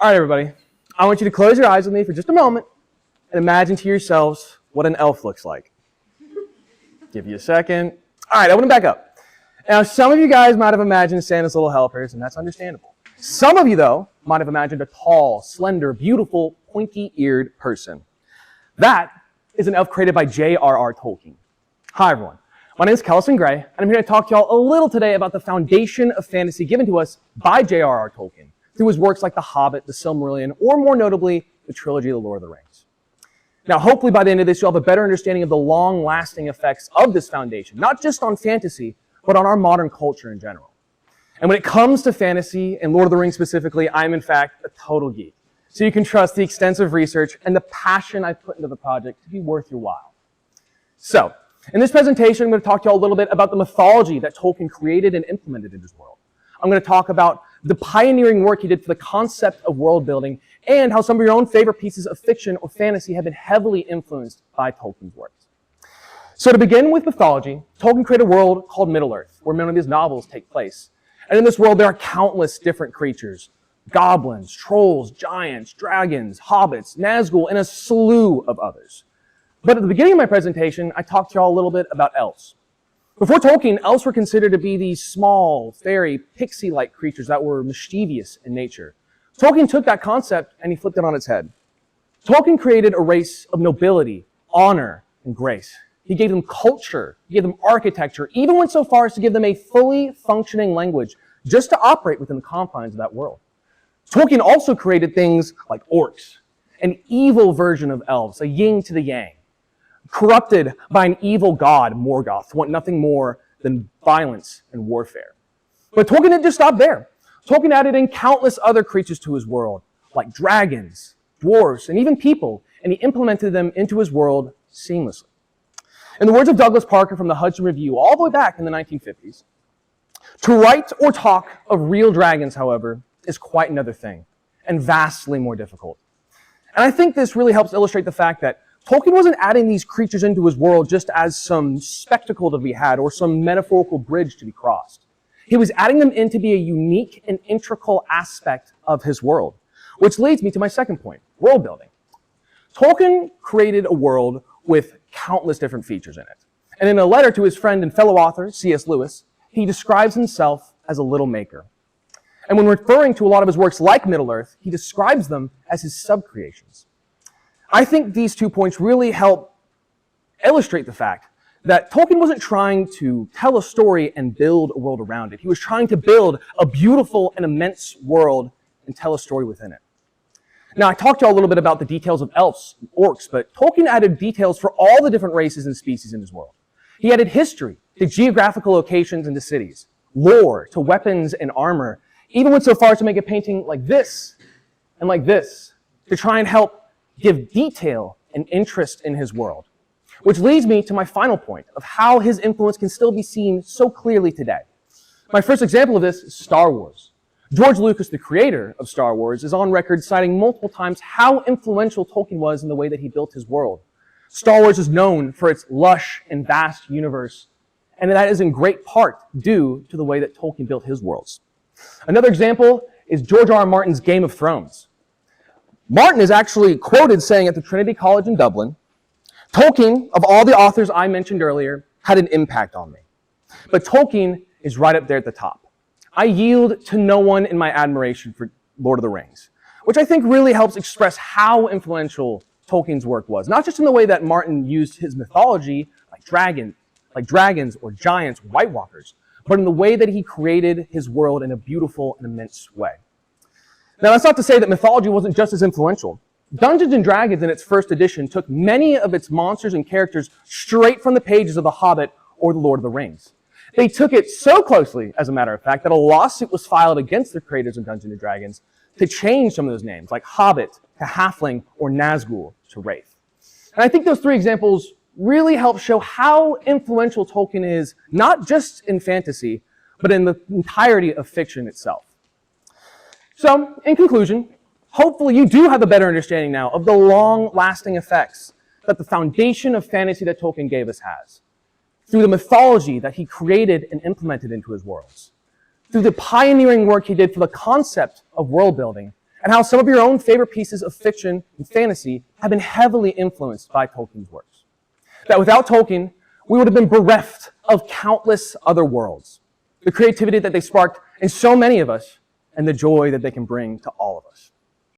All right, everybody. I want you to close your eyes with me for just a moment and imagine to yourselves what an elf looks like. Give you a second. All right, I want to back up. Now, some of you guys might have imagined Santa's little helpers, and that's understandable. Some of you, though, might have imagined a tall, slender, beautiful, pointy-eared person. That is an elf created by J.R.R. Tolkien. Hi, everyone. My name is Kellison Gray, and I'm here to talk to y'all a little today about the foundation of fantasy given to us by J.R.R. Tolkien through his works like The Hobbit, The Silmarillion, or more notably, the trilogy of The Lord of the Rings. Now, hopefully by the end of this, you'll have a better understanding of the long-lasting effects of this foundation, not just on fantasy, but on our modern culture in general. And when it comes to fantasy, and Lord of the Rings specifically, I'm in fact a total geek. So you can trust the extensive research and the passion I put into the project to be worth your while. So, in this presentation, I'm going to talk to you all a little bit about the mythology that Tolkien created and implemented in his world. I'm going to talk about the pioneering work he did for the concept of world building and how some of your own favorite pieces of fiction or fantasy have been heavily influenced by Tolkien's works. So to begin with mythology, Tolkien created a world called Middle-earth, where many of his novels take place. And in this world, there are countless different creatures: goblins, trolls, giants, dragons, hobbits, Nazgul, and a slew of others. But at the beginning of my presentation, I talked to you all a little bit about elves. Before Tolkien, elves were considered to be these small, fairy, pixie-like creatures that were mischievous in nature. Tolkien took that concept and he flipped it on its head. Tolkien created a race of nobility, honor, and grace. He gave them culture, he gave them architecture, even went so far as to give them a fully functioning language just to operate within the confines of that world. Tolkien also created things like orcs, an evil version of elves, a yin to the yang, corrupted by an evil god, Morgoth, who want nothing more than violence and warfare. But Tolkien didn't just stop there. Tolkien added in countless other creatures to his world, like dragons, dwarves, and even people, and he implemented them into his world seamlessly. In the words of Douglas Parker from the Hudson Review, all the way back in the 1950s, to write or talk of real dragons, however, is quite another thing, and vastly more difficult. And I think this really helps illustrate the fact that Tolkien wasn't adding these creatures into his world just as some spectacle to be had or some metaphorical bridge to be crossed. He was adding them in to be a unique and integral aspect of his world, which leads me to my second point, world building. Tolkien created a world with countless different features in it. And in a letter to his friend and fellow author, C.S. Lewis, he describes himself as a little maker. And when referring to a lot of his works like Middle-earth, he describes them as his sub-creations. I think these 2 points really help illustrate the fact that Tolkien wasn't trying to tell a story and build a world around it. He was trying to build a beautiful and immense world and tell a story within it. Now, I talked to you all a little bit about the details of elves and orcs, but Tolkien added details for all the different races and species in his world. He added history to geographical locations and to cities, lore to weapons and armor, even went so far as to make a painting like this and like this to try and help give detail and interest in his world. Which leads me to my final point of how his influence can still be seen so clearly today. My first example of this is Star Wars. George Lucas, the creator of Star Wars, is on record citing multiple times how influential Tolkien was in the way that he built his world. Star Wars is known for its lush and vast universe, and that is in great part due to the way that Tolkien built his worlds. Another example is George R.R. Martin's Game of Thrones. Martin is actually quoted saying at the Trinity College in Dublin, Tolkien, of all the authors I mentioned earlier, had an impact on me. But Tolkien is right up there at the top. I yield to no one in my admiration for Lord of the Rings, which I think really helps express how influential Tolkien's work was. Not just in the way that Martin used his mythology, like dragons or giants, White Walkers, but in the way that he created his world in a beautiful and immense way. Now, that's not to say that mythology wasn't just as influential. Dungeons & Dragons in its first edition took many of its monsters and characters straight from the pages of The Hobbit or The Lord of the Rings. They took it so closely, as a matter of fact, that a lawsuit was filed against the creators of Dungeons & Dragons to change some of those names, like Hobbit to Halfling or Nazgul to Wraith. And I think those 3 examples really help show how influential Tolkien is, not just in fantasy, but in the entirety of fiction itself. So, in conclusion, hopefully you do have a better understanding now of the long-lasting effects that the foundation of fantasy that Tolkien gave us has, through the mythology that he created and implemented into his worlds, through the pioneering work he did for the concept of world building, and how some of your own favorite pieces of fiction and fantasy have been heavily influenced by Tolkien's works. That without Tolkien, we would have been bereft of countless other worlds, the creativity that they sparked in so many of us, and the joy that they can bring to all of us.